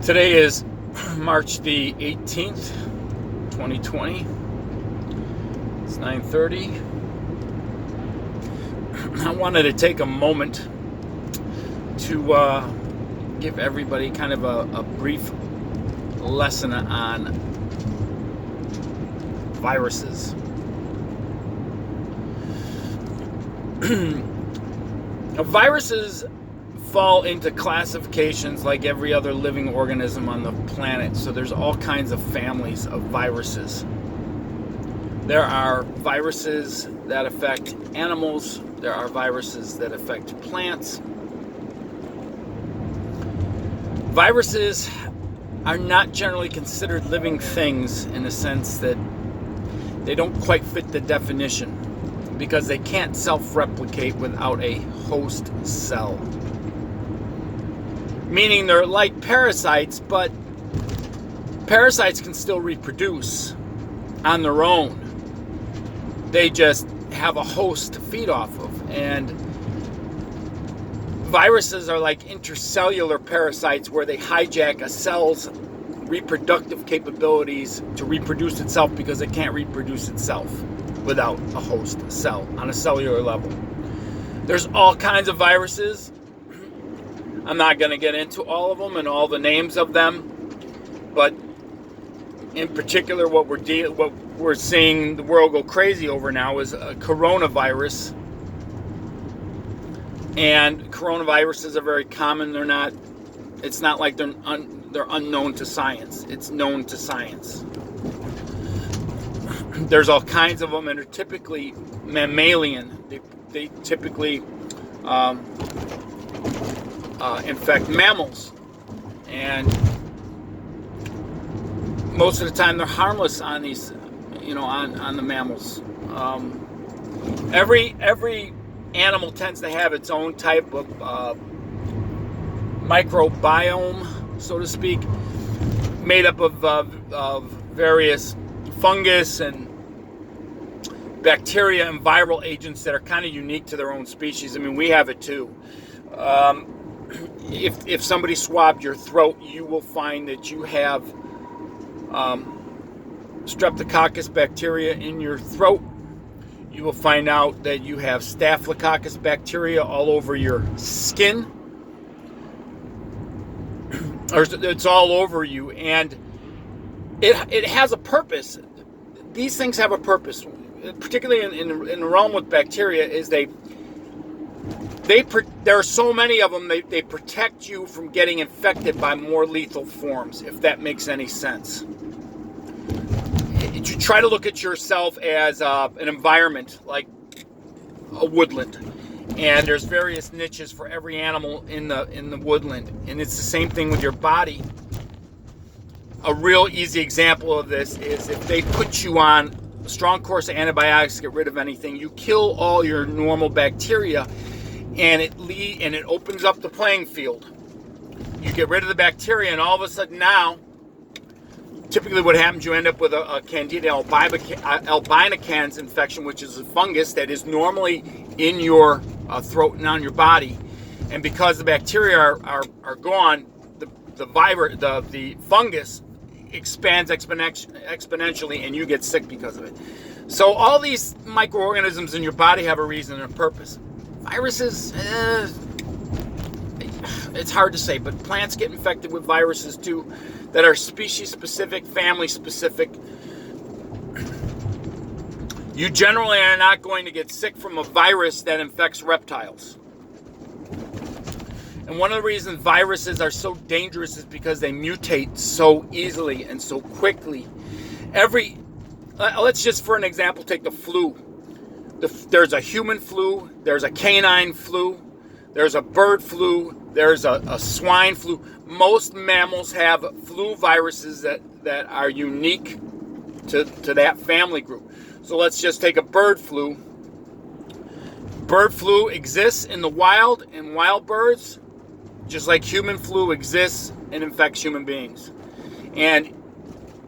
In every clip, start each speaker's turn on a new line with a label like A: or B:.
A: Today is March the 18th, 2020. It's 9:30. I wanted to take a moment to give everybody kind of a brief lesson on viruses. Viruses fall into classifications like every other living organism on the planet. So there's all kinds of families of viruses. There are viruses that affect animals. There are viruses that affect plants. Viruses are not generally considered living things in the sense that they don't quite fit the definition because they can't self-replicate without a host cell. Meaning they're like parasites, but parasites can still reproduce on their own. They just have a host to feed off of. And viruses are like intercellular parasites where they hijack a cell's reproductive capabilities to reproduce itself because it can't reproduce itself without a host cell on a cellular level. There's all kinds of viruses. I'm not going to get into all of them and all the names of them, but in particular, what we're seeing the world go crazy over now is a coronavirus. And coronaviruses are very common. It's not like they're unknown to science. It's known to science. There's all kinds of them, and they're typically mammalian. They typically infect mammals, and most of the time they're harmless on these, on the mammals. Every animal tends to have its own type of microbiome, so to speak, made up of various fungus and bacteria and viral agents that are kind of unique to their own species. I mean, we have it too. If somebody swabbed your throat, you will find that you have streptococcus bacteria in your throat. You will find out that you have staphylococcus bacteria all over your skin. Or it's all over you, and it has a purpose. These things have a purpose, particularly in the realm with bacteria, is there are so many of them, they protect you from getting infected by more lethal forms, if that makes any sense. You try to look at yourself as an environment, like a woodland. And there's various niches for every animal in the woodland. And it's the same thing with your body. A real easy example of this is if they put you on a strong course of antibiotics to get rid of anything, you kill all your normal bacteria, and it opens up the playing field. You get rid of the bacteria, and all of a sudden now, typically what happens, you end up with a Candida albicans infection, which is a fungus that is normally in your throat and on your body. And because the bacteria are gone, the fungus expands exponentially, and you get sick because of it. So all these microorganisms in your body have a reason and a purpose. Viruses, it's hard to say, but plants get infected with viruses too that are species-specific, family-specific. You generally are not going to get sick from a virus that infects reptiles. And one of the reasons viruses are so dangerous is because they mutate so easily and so quickly. Let's just, for an example, take the flu. There's a human flu, there's a canine flu, there's a bird flu, there's a swine flu. Most mammals have flu viruses that are unique to that family group. So let's just take a bird flu. Bird flu exists in the wild, in wild birds, just like human flu exists and infects human beings. And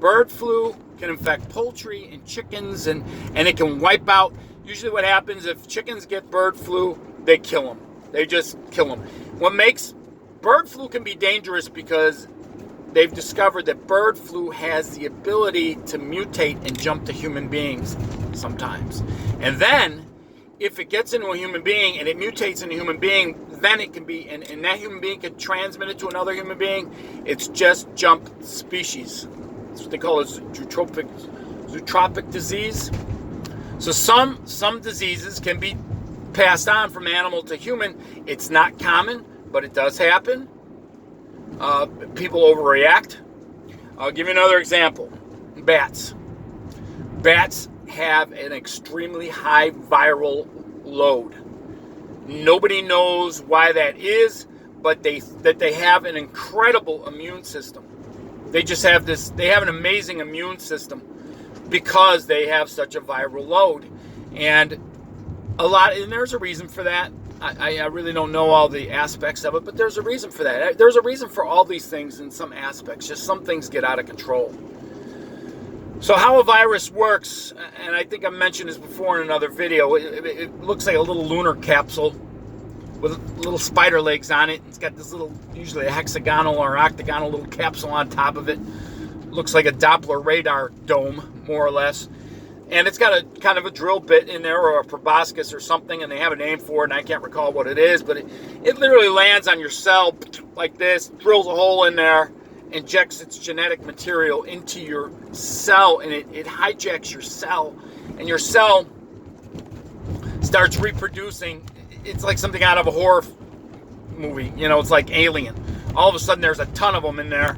A: bird flu can infect poultry and chickens, and it can wipe out. Usually what happens if chickens get bird flu, they kill them. They just kill them. What makes bird flu can be dangerous because they've discovered that bird flu has the ability to mutate and jump to human beings sometimes. And then, if it gets into a human being and it mutates in a human being, then it can be, and that human being can transmit it to another human being. It's just jumped species. That's what they call a zootropic disease. So some diseases can be passed on from animal to human. It's not common, but it does happen. People overreact. I'll give you another example. Bats. Bats have an extremely high viral load. Nobody knows why that is, but they have an incredible immune system. They have an amazing immune system because they have such a viral load. And there's a reason for that. I really don't know all the aspects of it, but there's a reason for that. There's a reason for all these things in some aspects. Just some things get out of control. So how a virus works, and I think I mentioned this before in another video, it looks like a little lunar capsule with little spider legs on it. It's got this little, usually a hexagonal or octagonal little capsule on top of it. Looks like a Doppler radar dome, more or less. And it's got a kind of a drill bit in there, or a proboscis or something, and they have a name for it, and I can't recall what it is, but it literally lands on your cell like this, drills a hole in there, injects its genetic material into your cell, and it hijacks your cell, and your cell starts reproducing. It's like something out of a horror movie, it's like Alien. All of a sudden there's a ton of them in there,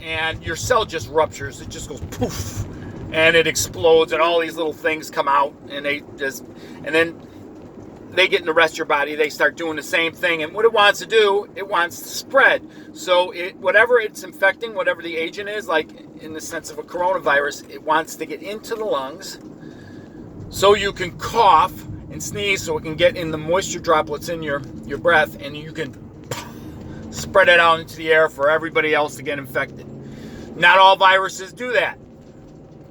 A: and your cell just ruptures. It just goes poof. And it explodes, and all these little things come out, and then they get in the rest of your body. They start doing the same thing, and what it wants to do, it wants to spread. So whatever it's infecting, whatever the agent is, like in the sense of a coronavirus, it wants to get into the lungs, so you can cough and sneeze, so it can get in the moisture droplets in your breath, and you can spread it out into the air for everybody else to get infected. Not all viruses do that.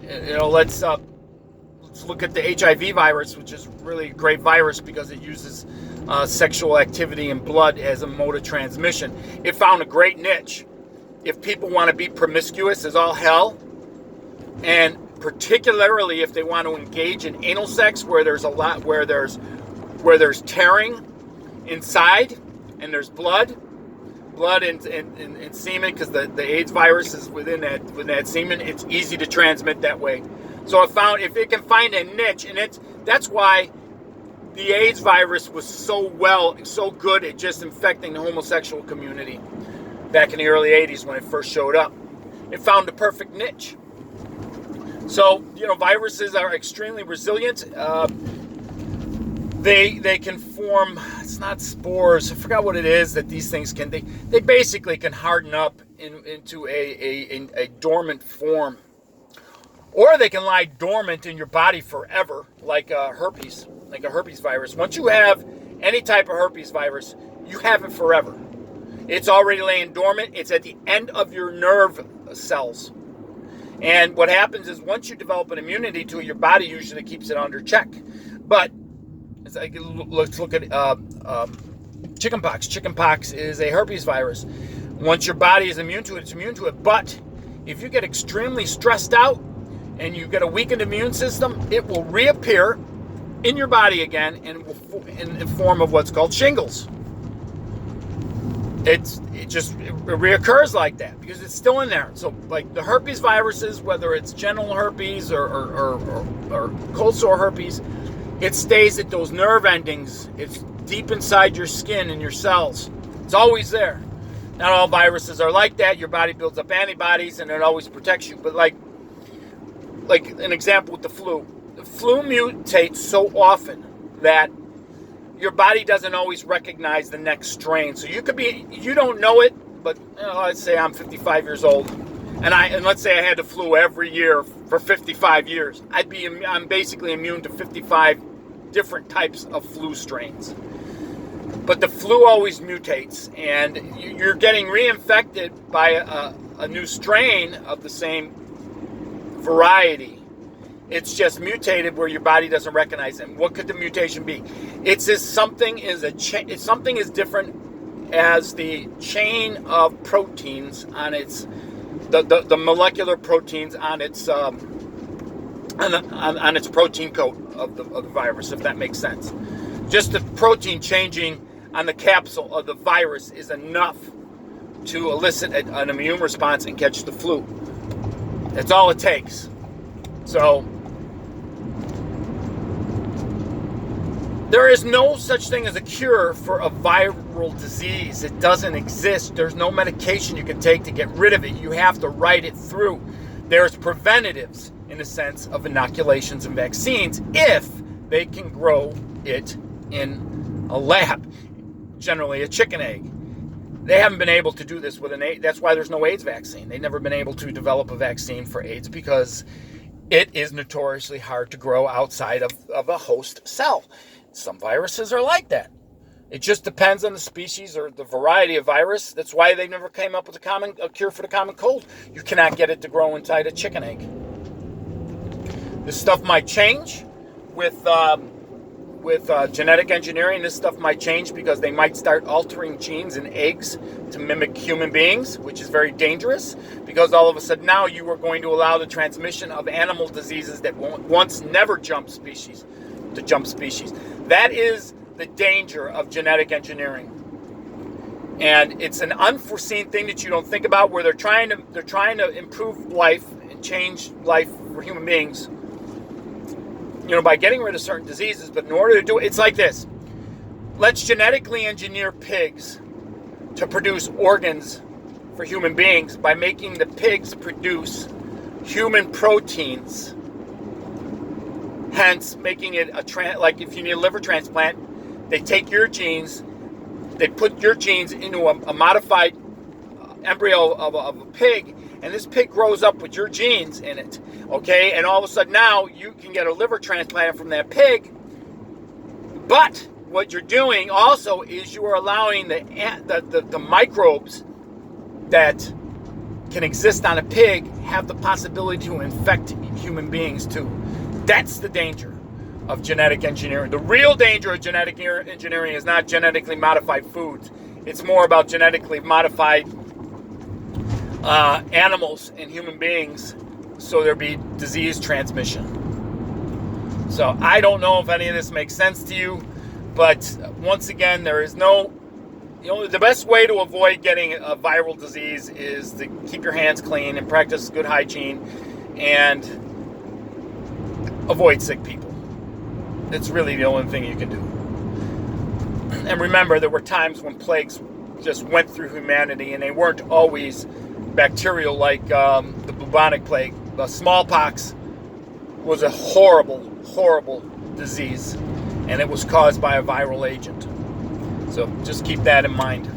A: Let's look at the HIV virus, which is really a great virus because it uses sexual activity in blood as a mode of transmission. It found a great niche. If people want to be promiscuous as all hell, and particularly if they want to engage in anal sex, where there's tearing inside and there's blood and semen, because the AIDS virus is within that semen. It's easy to transmit that way. So if it can find a niche, and that's why the AIDS virus was so good at just infecting the homosexual community back in the early 80s when it first showed up. It found the perfect niche. So, viruses are extremely resilient. They can form, it's not spores, I forgot what it is that these things can, they basically can harden up into a dormant form. Or they can lie dormant in your body forever, like a herpes virus. Once you have any type of herpes virus, you have it forever. It's already laying dormant. It's at the end of your nerve cells. And what happens is once you develop an immunity to it, your body usually keeps it under check. But let's look at chickenpox. Chickenpox is a herpes virus. Once your body is immune to it, it's immune to it. But if you get extremely stressed out and you get a weakened immune system, it will reappear in your body again and will in the form of what's called shingles. It reoccurs like that because it's still in there. So like the herpes viruses, whether it's genital herpes or cold sore herpes, it stays at those nerve endings. It's deep inside your skin and your cells. It's always there. Not all viruses are like that. Your body builds up antibodies and it always protects you. But like an example with the flu. The flu mutates so often that your body doesn't always recognize the next strain. So you don't know it, but let's say I'm 55 years old, and let's say I had the flu every year for 55 years. I'm basically immune to 55 different types of flu strains. But the flu always mutates, and you're getting reinfected by a new strain of the same variety. It's just mutated where your body doesn't recognize it. What could the mutation be? It's as something is different as the chain of proteins on its the molecular proteins on its on its protein coat of the virus, if that makes sense. Just the protein changing on the capsule of the virus is enough to elicit an immune response and catch the flu. That's all it takes. So there is no such thing as a cure for a viral disease. It doesn't exist. There's no medication you can take to get rid of it. You have to ride it through. There's preventatives in the sense of inoculations and vaccines if they can grow it in a lab, generally a chicken egg. They haven't been able to do this with an AIDS. That's why there's no AIDS vaccine. They've never been able to develop a vaccine for AIDS because it is notoriously hard to grow outside of a host cell. Some viruses are like that. It just depends on the species or the variety of virus. That's why they never came up with a cure for the common cold. You cannot get it to grow inside a chicken egg. This stuff might change with genetic engineering. This stuff might change because they might start altering genes in eggs to mimic human beings, which is very dangerous because all of a sudden now you are going to allow the transmission of animal diseases that once never jumped species to jump species. That is the danger of genetic engineering. And it's an unforeseen thing that you don't think about, where they're trying to improve life and change life for human beings, by getting rid of certain diseases. But in order to do it, it's like this. Let's genetically engineer pigs to produce organs for human beings by making the pigs produce human proteins, hence making it like if you need a liver transplant, they take your genes, they put your genes into a modified embryo of a pig, and this pig grows up with your genes in it, okay? And all of a sudden now you can get a liver transplant from that pig. But what you're doing also is you are allowing the microbes that can exist on a pig have the possibility to infect human beings too. That's the danger of genetic engineering. The real danger of genetic engineering is not genetically modified foods. It's more about genetically modified animals and human beings, so there be disease transmission. So I don't know if any of this makes sense to you, but once again, there is no, the best way to avoid getting a viral disease is to keep your hands clean and practice good hygiene and avoid sick people. It's really the only thing you can do. And remember, there were times when plagues just went through humanity, and they weren't always bacterial like the bubonic plague. The smallpox was a horrible, horrible disease, and it was caused by a viral agent. So just keep that in mind.